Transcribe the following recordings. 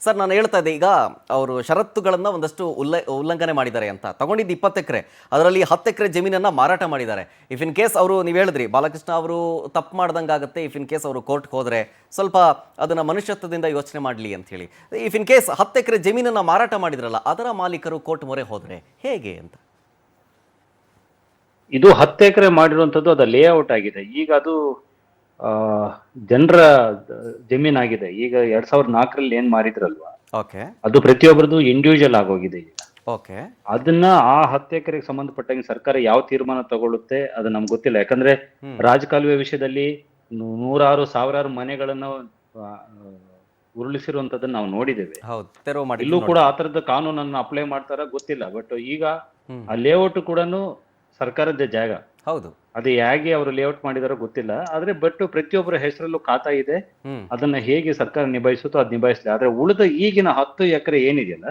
Sir ನಾನು ಹೇಳ್ತಾ ಇದ್ದೆ, ಈಗ ಅವರು ಷರತ್ತುಗಳನ್ನು ಒಂದಷ್ಟು ಉಲ್ಲಂಘನೆ ಮಾಡಿದ್ದಾರೆ ಅಂತ. ತಗೊಂಡಿದ್ದು 20 ಎಕರೆ, ಅದರಲ್ಲಿ 10 ಎಕರೆ ಜಮೀನನ್ನು ಮಾರಾಟ ಮಾಡಿದ್ದಾರೆ. ಇಫ್ ಇನ್ ಕೇಸ್ ಅವರು, ನೀವು ಹೇಳಿದ್ರಿ ಬಾಲಕೃಷ್ಣ ಅವರು ತಪ್ಪು ಮಾಡ್ದಂಗೆ ಆಗುತ್ತೆ, ಇಫ್ ಇನ್ ಕೇಸ್ ಅವರು ಕೋರ್ಟ್ಗೆ ಹೋದರೆ ಸ್ವಲ್ಪ ಅದನ್ನು ಮನುಷ್ಯತ್ವದಿಂದ ಯೋಚನೆ ಮಾಡಲಿ ಅಂತ ಹೇಳಿ. ಇಫ್ ಇನ್ ಕೇಸ್ 10 ಎಕರೆ ಜಮೀನನ್ನು ಮಾರಾಟ ಮಾಡಿದ್ರಲ್ಲ, ಅದರ ಮಾಲೀಕರು ಕೋರ್ಟ್ ಮೊರೆ ಹೋದರೆ ಹೇಗೆ ಅಂತ? ಇದು 10 ಎಕರೆ ಮಾಡಿರುವಂತದ್ದು ಅದು ಲೇಔಟ್ ಆಗಿದೆ. ಈಗ ಅದು ಜನರ ಜಮೀನಾಗಿದೆ. ಈಗ 2004ರಲ್ಲಿ ಏನ್ ಮಾರಿದ್ರಲ್ವಾ, ಓಕೆ, ಅದು ಪ್ರತಿಯೊಬ್ಬರದು ಇಂಡಿವಿಜುವಲ್ ಆಗೋಗಿದೆ ಈಗ. ಓಕೆ, ಅದನ್ನ ಆ 10 ಎಕರೆಗೆ ಸಂಬಂಧಪಟ್ಟಂಗೆ ಸರ್ಕಾರ ಯಾವ ತೀರ್ಮಾನ ತಗೊಳ್ಳುತ್ತೆ ಅದು ನಮ್ಗೆ ಗೊತ್ತಿಲ್ಲ. ಯಾಕಂದ್ರೆ ರಾಜಕಾಲುವೆ ವಿಷಯದಲ್ಲಿ ನೂರಾರು ಸಾವಿರಾರು ಮನೆಗಳನ್ನ ಉರುಳಿಸಿರುವಂತದನ್ನ ನಾವು ನೋಡಿದ್ದೇವೆ. ಇಲ್ಲೂ ಕೂಡ ಆ ತರದ ಕಾನೂನನ್ನು ಅಪ್ಲೈ ಮಾಡ್ತಾರ ಗೊತ್ತಿಲ್ಲ. ಬಟ್ ಈಗ ಆ ಲೇಔಟ್ ಕೂಡ ಸರ್ಕಾರದ ಜಾಗ. ಹೌದು, ಅದು ಹೇಗೆ ಅವರು ಲೇಔಟ್ ಮಾಡಿದಾರೋ ಗೊತ್ತಿಲ್ಲ. ಆದ್ರೆ ಬಟ್ ಪ್ರತಿಯೊಬ್ಬರ ಹೆಸರಲ್ಲೂ ಖಾತಾ ಇದೆ. ಅದನ್ನ ಹೇಗೆ ಸರ್ಕಾರ ನಿಭಾಯಿಸುತ್ತೋ ಅದ್ ನಿಭಾಯಿಸಲಿ. ಆದ್ರೆ ಉಳಿದ ಈಗಿನ 10 ಎಕರೆ ಏನಿದೆಯಲ್ಲ,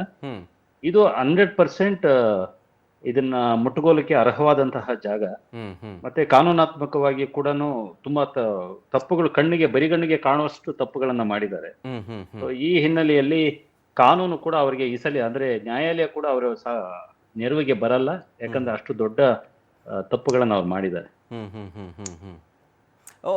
ಇದು 100% ಇದನ್ನ ಮುಟ್ಟುಗೋಲಕ್ಕೆ ಅರ್ಹವಾದಂತಹ ಜಾಗ. ಮತ್ತೆ ಕಾನೂನಾತ್ಮಕವಾಗಿ ಕೂಡ ತುಂಬಾ ತಪ್ಪುಗಳು ಬರಿಗಣ್ಣಿಗೆ ಕಾಣುವಷ್ಟು ತಪ್ಪುಗಳನ್ನ ಮಾಡಿದ್ದಾರೆ. ಈ ಹಿನ್ನೆಲೆಯಲ್ಲಿ ಕಾನೂನು ಕೂಡ ಅವರಿಗೆ ಈ ಸಲ ಅಂದ್ರೆ ನ್ಯಾಯಾಲಯ ಕೂಡ ಅವರು ನೆರವಿಗೆ ಬರಲ್ಲ. ಯಾಕಂದ್ರೆ ಅಷ್ಟು ದೊಡ್ಡ ತಪ್ಪುಗಳನ್ನ ಅವ್ರು ಮಾಡಿದ್ದಾರೆ.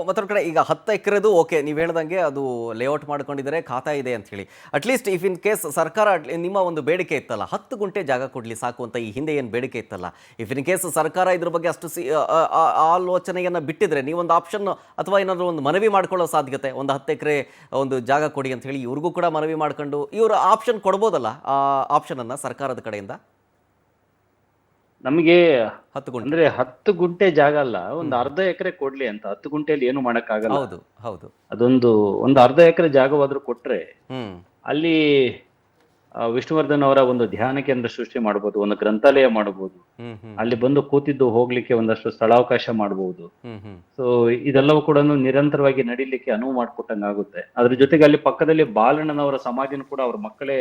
ಮತ್ತೊಂದು ಕಡೆ ಈಗ 10 ಎಕರೆದು ಓಕೆ, ನೀವು ಹೇಳ್ದಂಗೆ ಅದು ಲೇಔಟ್ ಮಾಡ್ಕೊಂಡಿದ್ದಾರೆ, ಖಾತಾ ಇದೆ ಅಂತ ಹೇಳಿ. ಅಟ್ಲೀಸ್ಟ್ ಇಫ್ ಇನ್ ಕೇಸ್ ಸರ್ಕಾರ ನಿಮ್ಮ ಒಂದು ಬೇಡಿಕೆ ಇತ್ತಲ್ಲ, 10 ಗುಂಟೆ ಜಾಗ ಕೊಡಲಿ ಸಾಕು ಅಂತ, ಈ ಹಿಂದೆ ಏನು ಬೇಡಿಕೆ ಇತ್ತಲ್ಲ, ಇಫ್ ಇನ್ ಕೇಸ್ ಸರ್ಕಾರ ಇದ್ರ ಬಗ್ಗೆ ಅಷ್ಟು ಆಲೋಚನೆಯನ್ನು ಬಿಟ್ಟಿದ್ರೆ, ನೀವೊಂದು ಆಪ್ಷನ್ ಅಥವಾ ಏನಾದರೂ ಒಂದು ಮನವಿ ಮಾಡ್ಕೊಳ್ಳೋ ಸಾಧ್ಯತೆ, ಒಂದು 10 ಎಕರೆ ಒಂದು ಜಾಗ ಕೊಡಿ ಅಂತ ಹೇಳಿ ಇವ್ರಿಗೂ ಕೂಡ ಮನವಿ ಮಾಡ್ಕೊಂಡು ಇವರು ಆಪ್ಷನ್ ಕೊಡ್ಬೋದಲ್ಲ, ಆ ಆಪ್ಷನನ್ನು ಸರ್ಕಾರದ ಕಡೆಯಿಂದ? ನಮಗೆ 10 ಗುಂಟೆ ಅಂದ್ರೆ 10 ಗುಂಟೆ ಜಾಗ ಅಲ್ಲ, ಒಂದು ಅರ್ಧ ಎಕರೆ ಕೊಡ್ಲಿ ಅಂತ. 10 ಗುಂಟೆಯಲ್ಲಿ ಏನು ಮಾಡಕ್ ಆಗಲ್ಲ. ಹೌದು, ಹೌದು. ಒಂದು ಅರ್ಧ ಎಕರೆ ಜಾಗವಾದ್ರೂ ಕೊಟ್ರೆ ಅಲ್ಲಿ ವಿಷ್ಣುವರ್ಧನ್ ಅವರ ಒಂದು ಧ್ಯಾನ ಕೇಂದ್ರ ಸೃಷ್ಟಿ ಮಾಡಬಹುದು, ಒಂದು ಗ್ರಂಥಾಲಯ ಮಾಡಬಹುದು, ಅಲ್ಲಿ ಬಂದು ಕೂತಿದ್ದು ಹೋಗ್ಲಿಕ್ಕೆ ಒಂದಷ್ಟು ಸ್ಥಳಾವಕಾಶ ಮಾಡಬಹುದು. ಸೊ ಇದೆಲ್ಲವೂ ಕೂಡ ನಿರಂತರವಾಗಿ ನಡೀಲಿಕ್ಕೆ ಅನುವು ಮಾಡಿಕೊಟ್ಟಂಗಾಗುತ್ತೆ. ಅದ್ರ ಜೊತೆಗೆ ಅಲ್ಲಿ ಪಕ್ಕದಲ್ಲಿ ಬಾಲಣ್ಣನವರ ಸಮಾಧಿನ ಕೂಡ ಅವ್ರ ಮಕ್ಕಳೇ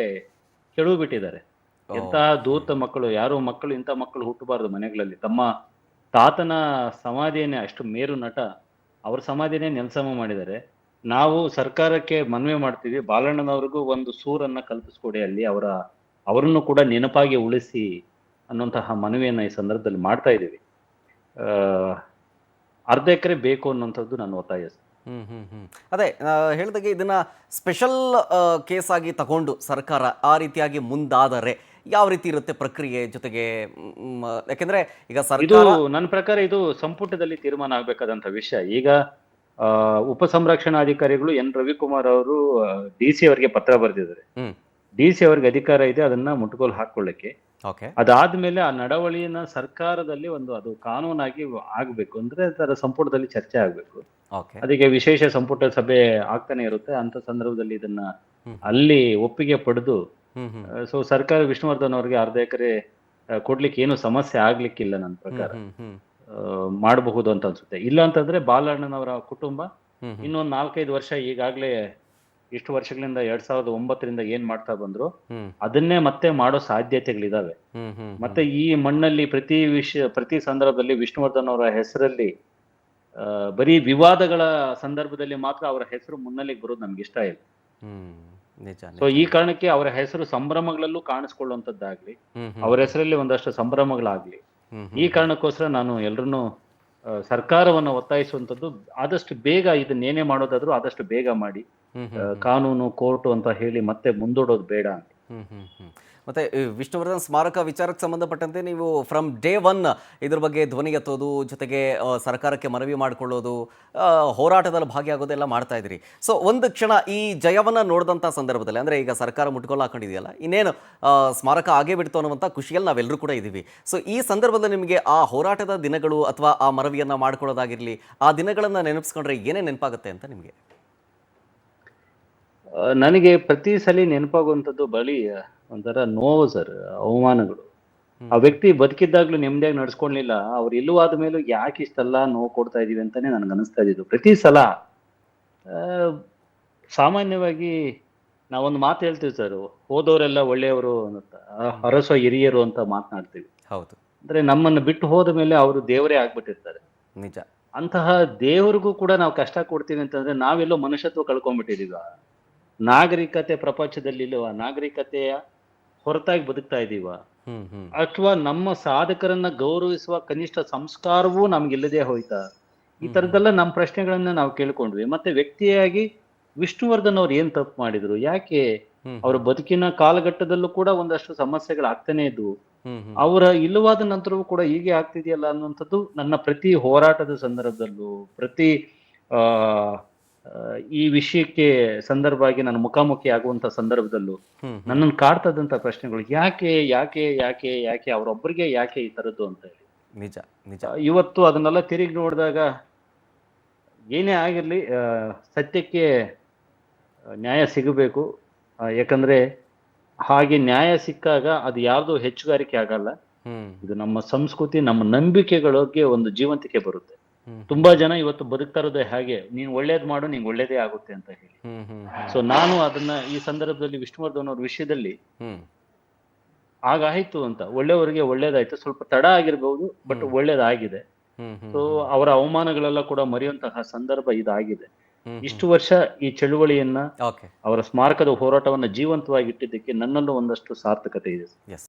ಕೆಡವು ಬಿಟ್ಟಿದ್ದಾರೆ. ಎಂತ ದೂತ ಮಕ್ಕಳು, ಯಾರು ಮಕ್ಕಳು, ಇಂಥ ಮಕ್ಕಳು ಹುಟ್ಟಬಾರದು ಮನೆಗಳಲ್ಲಿ. ತಮ್ಮ ತಾತನ ಸಮಾಧಿಯನ್ನೇ, ಅಷ್ಟು ಮೇರು ನಟ, ಅವ್ರ ಸಮಾಧಿನೇ ನೆಲಸಮ ಮಾಡಿದ್ದಾರೆ. ನಾವು ಸರ್ಕಾರಕ್ಕೆ ಮನವಿ ಮಾಡ್ತೀವಿ, ಬಾಲಣ್ಣನವ್ರಿಗೂ ಒಂದು ಸೂರನ್ನ ಕಲ್ಪಿಸ್ಕೊಡಿ, ಅಲ್ಲಿ ಅವರನ್ನು ಕೂಡ ನೆನಪಾಗಿ ಉಳಿಸಿ ಅನ್ನುವಂತಹ ಮನವಿಯನ್ನ ಈ ಸಂದರ್ಭದಲ್ಲಿ ಮಾಡ್ತಾ ಇದ್ದೀವಿ. ಅರ್ಧ ಎಕರೆ ಬೇಕು ಅನ್ನುವಂಥದ್ದು ನನ್ನ ಒತ್ತಾಯ. ಅದೇ ಹೇಳಿದಾಗೆ ಇದನ್ನ ಸ್ಪೆಷಲ್ ಕೇಸ್ ಆಗಿ ತಗೊಂಡು ಸರ್ಕಾರ ಆ ರೀತಿಯಾಗಿ ಮುಂದಾದರೆ ಯಾವ ರೀತಿ ಇರುತ್ತೆ ಪ್ರಕ್ರಿಯೆ? ಜೊತೆಗೆ ಯಾಕೆಂದ್ರೆ ಈಗ ಸರ್ಕಾರ, ನನ್ನ ಪ್ರಕಾರ ಇದು ಸಂಪುಟದಲ್ಲಿ ತೀರ್ಮಾನ ಆಗ್ಬೇಕಾದಂತ ವಿಷಯ. ಈಗ ಉಪ ಸಂರಕ್ಷಣಾಧಿಕಾರಿಗಳು ಎನ್ ರವಿಕುಮಾರ್ ಅವರು DC ಅವರಿಗೆ ಪತ್ರ ಬರೆದಿದ್ದಾರೆ. DC ಅವರಿಗೆ ಅಧಿಕಾರ ಇದೆ ಅದನ್ನ ಮುಟ್ಟುಗೋಲು ಹಾಕೊಳ್ಳಿಕ್ಕೆ. ಅದಾದ್ಮೇಲೆ ಆ ನಡವಳಿನ ಸರ್ಕಾರದಲ್ಲಿ ಅದು ಕಾನೂನಾಗಿ ಆಗ್ಬೇಕು ಅಂದ್ರೆ ಅದರ ಸಂಪುಟದಲ್ಲಿ ಚರ್ಚೆ ಆಗ್ಬೇಕು. ಅದಕ್ಕೆ ವಿಶೇಷ ಸಂಪುಟ ಸಭೆ ಆಗ್ತಾನೆ ಇರುತ್ತೆ. ಅಂತ ಸಂದರ್ಭದಲ್ಲಿ ಇದನ್ನ ಅಲ್ಲಿ ಒಪ್ಪಿಗೆ ಪಡೆದು ಸೊ ಸರ್ಕಾರ ವಿಷ್ಣುವರ್ಧನ್ ಅವ್ರಿಗೆ ಅರ್ಧ ಎಕರೆ ಕೊಡ್ಲಿಕ್ಕೆ ಏನು ಸಮಸ್ಯೆ ಆಗ್ಲಿಕ್ಕಿಲ್ಲ ನನ್ನ ಪ್ರಕಾರ. ಮಾಡಬಹುದು ಅಂತ ಅನ್ಸುತ್ತೆ. ಇಲ್ಲ ಅಂತಂದ್ರೆ ಬಾಲಣ್ಣನವರ ಕುಟುಂಬ ಇನ್ನೊಂದು 4-5 ವರ್ಷ, ಈಗಾಗ್ಲೇ ಇಷ್ಟು ವರ್ಷಗಳಿಂದ 2009ರಿಂದ ಏನ್ ಮಾಡ್ತಾ ಬಂದ್ರು ಅದನ್ನೇ ಮತ್ತೆ ಮಾಡೋ ಸಾಧ್ಯತೆಗಳಿದಾವೆ. ಮತ್ತೆ ಈ ಮಣ್ಣಲ್ಲಿ ಪ್ರತಿ ಸಂದರ್ಭದಲ್ಲಿ ವಿಷ್ಣುವರ್ಧನ್ ಅವರ ಹೆಸರಲ್ಲಿ ಬರೀ ವಿವಾದಗಳ ಸಂದರ್ಭದಲ್ಲಿ ಮಾತ್ರ ಅವರ ಹೆಸರು ಮುನ್ನೆಲೆಗೆ ಬರೋದು ನಮ್ಗೆ ಇಷ್ಟ ಇಲ್ಲ. ಸೊ ಈ ಕಾರಣಕ್ಕೆ ಅವರ ಹೆಸರು ಸಂಭ್ರಮಗಳಲ್ಲೂ ಕಾಣಿಸ್ಕೊಳ್ಳುವಂತದ್ದಾಗ್ಲಿ, ಅವರ ಹೆಸರಲ್ಲಿ ಒಂದಷ್ಟು ಸಂಭ್ರಮಗಳಾಗ್ಲಿ, ಈ ಕಾರಣಕ್ಕೋಸ್ಕರ ನಾನು ಎಲ್ರನ್ನೂ ಸರ್ಕಾರವನ್ನು ಒತ್ತಾಯಿಸುವಂತದ್ದು, ಆದಷ್ಟು ಬೇಗ ಇದನ್ನೇನೇ ಮಾಡೋದಾದ್ರೂ ಆದಷ್ಟು ಬೇಗ ಮಾಡಿ, ಕಾನೂನು ಕೋರ್ಟು ಅಂತ ಹೇಳಿ ಮತ್ತೆ ಮುಂದೂಡೋದು ಬೇಡ ಅಂತ. ಮತ್ತೆ ವಿಷ್ಣುವರ್ಧನ್ ಸ್ಮಾರಕ ವಿಚಾರಕ್ಕೆ ಸಂಬಂಧಪಟ್ಟಂತೆ ನೀವು ಫ್ರಮ್ ಡೇ 1 ಇದ್ರ ಬಗ್ಗೆ ಧ್ವನಿ ಎತ್ತೋದು, ಜೊತೆಗೆ ಸರ್ಕಾರಕ್ಕೆ ಮನವಿ ಮಾಡಿಕೊಳ್ಳೋದು, ಹೋರಾಟದಲ್ಲಿ ಭಾಗಿಯಾಗೋದೆಲ್ಲ ಮಾಡ್ತಾ ಇದ್ರಿ. ಸೊ ಒಂದು ಕ್ಷಣ ಈ ಜಯವನ್ನು ನೋಡಿದಂಥ ಸಂದರ್ಭದಲ್ಲಿ, ಅಂದರೆ ಈಗ ಸರ್ಕಾರ ಮುಟ್ಗೋಲು ಹಾಕೊಂಡಿದೆಯಲ್ಲ, ಇನ್ನೇನು ಸ್ಮಾರಕ ಆಗೇ ಬಿಡ್ತು ಅನ್ನುವಂಥ ಖುಷಿಯಲ್ಲಿ ನಾವೆಲ್ಲರೂ ಕೂಡ ಇದ್ದೀವಿ. ಸೊ ಈ ಸಂದರ್ಭದಲ್ಲಿ ನಿಮಗೆ ಆ ಹೋರಾಟದ ದಿನಗಳು ಅಥವಾ ಆ ಮನವಿಯನ್ನು ಮಾಡ್ಕೊಳ್ಳೋದಾಗಿರಲಿ, ಆ ದಿನಗಳನ್ನು ನೆನಪಿಸ್ಕೊಂಡ್ರೆ ಏನೇ ನೆನಪಾಗುತ್ತೆ ಅಂತ ನಿಮಗೆ? ನನಗೆ ಪ್ರತಿ ಸಲ ನೆನಪಾಗುವಂಥದ್ದು ಬಳಿ ಒಂಥರ ನೋವು ಸರ್, ಅವಮಾನಗಳು. ಆ ವ್ಯಕ್ತಿ ಬದುಕಿದ್ದಾಗ್ಲೂ ನೆಮ್ಮದಿಯಾಗಿ ನಡ್ಸ್ಕೊಳ್ಲಿಲ್ಲ, ಅವ್ರು ಇಲ್ಲವಾದ ಮೇಲೂ ಯಾಕೆ ಇಷ್ಟೆಲ್ಲ ನೋವು ಕೊಡ್ತಾ ಇದೀವಿ ಅಂತಾನೆ ನನ್ಗೆ ಅನಿಸ್ತಾ ಇದ್ದಿದ್ದು ಪ್ರತಿ ಸಲ. ಸಾಮಾನ್ಯವಾಗಿ ನಾವೊಂದು ಮಾತು ಹೇಳ್ತೀವಿ ಸರ್, ಹೋದವರೆಲ್ಲ ಒಳ್ಳೆಯವರು ಅಂತ, ಹರಸೋ ಹಿರಿಯರು ಅಂತ ಮಾತನಾಡ್ತೀವಿ. ಹೌದು. ಅಂದ್ರೆ ನಮ್ಮನ್ನು ಬಿಟ್ಟು ಹೋದ ಮೇಲೆ ಅವರು ದೇವರೇ ಆಗ್ಬಿಟ್ಟಿರ್ತಾರೆ. ನಿಜ. ಅಂತಹ ದೇವರಿಗೂ ಕೂಡ ನಾವು ಕಷ್ಟ ಕೊಡ್ತೀವಿ ಅಂತಂದ್ರೆ ನಾವೆಲ್ಲೋ ಮನುಷ್ಯತ್ವ ಕಳ್ಕೊಂಡ್ಬಿಟ್ಟಿದೀವ. ನಾಗರಿಕತೆ ಪ್ರಪಂಚದಲ್ಲಿ ಇಲ್ವಾ, ನಾಗರಿಕತೆಯ ಹೊರತಾಗಿ ಬದುಕ್ತಾ ಇದೀವ, ಹ್ಮ್ ಹ್ಮ್ ಅಥವಾ ನಮ್ಮ ಸಾಧಕರನ್ನ ಗೌರವಿಸುವ ಕನಿಷ್ಠ ಸಂಸ್ಕಾರವೂ ನಮ್ಗಿಲ್ಲದೆ ಹೋಯ್ತಾ? ಈ ತರದ್ದೆಲ್ಲ ನಮ್ಮ ಪ್ರಶ್ನೆಗಳನ್ನ ನಾವು ಕೇಳ್ಕೊಂಡ್ವಿ. ಮತ್ತೆ ವ್ಯಕ್ತಿಯಾಗಿ ವಿಷ್ಣುವರ್ಧನ್ ಅವ್ರು ಏನ್ ತಪ್ಪು ಮಾಡಿದ್ರು, ಯಾಕೆ ಹ್ಮ್ ಅವರ ಬದುಕಿನ ಕಾಲಘಟ್ಟದಲ್ಲೂ ಕೂಡ ಒಂದಷ್ಟು ಸಮಸ್ಯೆಗಳು ಆಗ್ತಾನೆ ಇದ್ವು, ಹ್ಮ್ ಹ್ಮ್ ಅವರ ಇಲ್ಲವಾದ ನಂತರವೂ ಕೂಡ ಹೀಗೆ ಆಗ್ತಿದೆಯಲ್ಲ ಅನ್ನುವಂಥದ್ದು ನನ್ನ ಪ್ರತಿ ಹೋರಾಟದ ಸಂದರ್ಭದಲ್ಲೂ, ಪ್ರತಿ ಆ ಆ, ಈ ವಿಷಯಕ್ಕೆ ಸಂದರ್ಭ ಆಗಿ ನಾನು ಮುಖಾಮುಖಿ ಆಗುವಂತ ಸಂದರ್ಭದಲ್ಲೂ ಹ್ಮ್ ನನ್ನನ್ನು ಕಾಡ್ತದಂತ ಪ್ರಶ್ನೆಗಳು, ಯಾಕೆ ಯಾಕೆ ಯಾಕೆ ಯಾಕೆ ಅವರೊಬ್ಬರಿಗೆ ಯಾಕೆ ಈ ತರದ್ದು ಅಂತ ಹೇಳಿ. ನಿಜ ನಿಜ ಇವತ್ತು ಅದನ್ನೆಲ್ಲ ತಿರುಗಿ ನೋಡಿದಾಗ ಏನೇ ಆಗಿರ್ಲಿ, ಸತ್ಯಕ್ಕೆ ನ್ಯಾಯ ಸಿಗಬೇಕು. ಯಾಕಂದ್ರೆ ಹಾಗೆ ನ್ಯಾಯ ಸಿಕ್ಕಾಗ ಅದು ಯಾರ್ದು ಹೆಚ್ಚುಗಾರಿಕೆ ಆಗಲ್ಲ. ಹ್ಮ್ ಇದು ನಮ್ಮ ಸಂಸ್ಕೃತಿ, ನಮ್ಮ ನಂಬಿಕೆಗಳಿಗೆ ಒಂದು ಜೀವಂತಿಕೆ ಬರುತ್ತೆ. ಹ್ಮ್ ತುಂಬಾ ಜನ ಇವತ್ತು ಬದುಕ್ತಾ ಇರೋದೇ ಹಾಗೆ, ನೀನ್ ಒಳ್ಳೇದ್ ಮಾಡು ನಿಂಗೆ ಒಳ್ಳೇದೇ ಆಗುತ್ತೆ ಅಂತ ಹೇಳಿ. ಹ್ಮ್ ಹ್ಮ್ ಸೊ ನಾನು ಅದನ್ನ ಈ ಸಂದರ್ಭದಲ್ಲಿ ವಿಷ್ಣುವರ್ಧನ್ ಅವ್ರ ವಿಷಯದಲ್ಲಿ ಹ್ಮ್ ಆಗಾಯ್ತು ಅಂತ, ಒಳ್ಳೆಯವರಿಗೆ ಒಳ್ಳೇದಾಯ್ತು, ಸ್ವಲ್ಪ ತಡ ಆಗಿರ್ಬಹುದು, ಬಟ್ ಒಳ್ಳೇದಾಗಿದೆ. ಹ್ಮ್ ಹ್ಮ್ ಸೊ ಅವರ ಅವಮಾನಗಳೆಲ್ಲ ಕೂಡ ಮರೆಯುವಂತಹ ಸಂದರ್ಭ ಇದಾಗಿದೆ. ಹ್ಮ್ ಇಷ್ಟು ವರ್ಷ ಈ ಚಳುವಳಿಯನ್ನ, ಓಕೆ ಅವರ ಸ್ಮಾರಕದ ಹೋರಾಟವನ್ನ ಜೀವಂತವಾಗಿ ಇಟ್ಟಿದ್ದಕ್ಕೆ ನನ್ನಲ್ಲೂ ಒಂದಷ್ಟು ಸಾರ್ಥಕತೆ ಇದೆ. ಎಸ್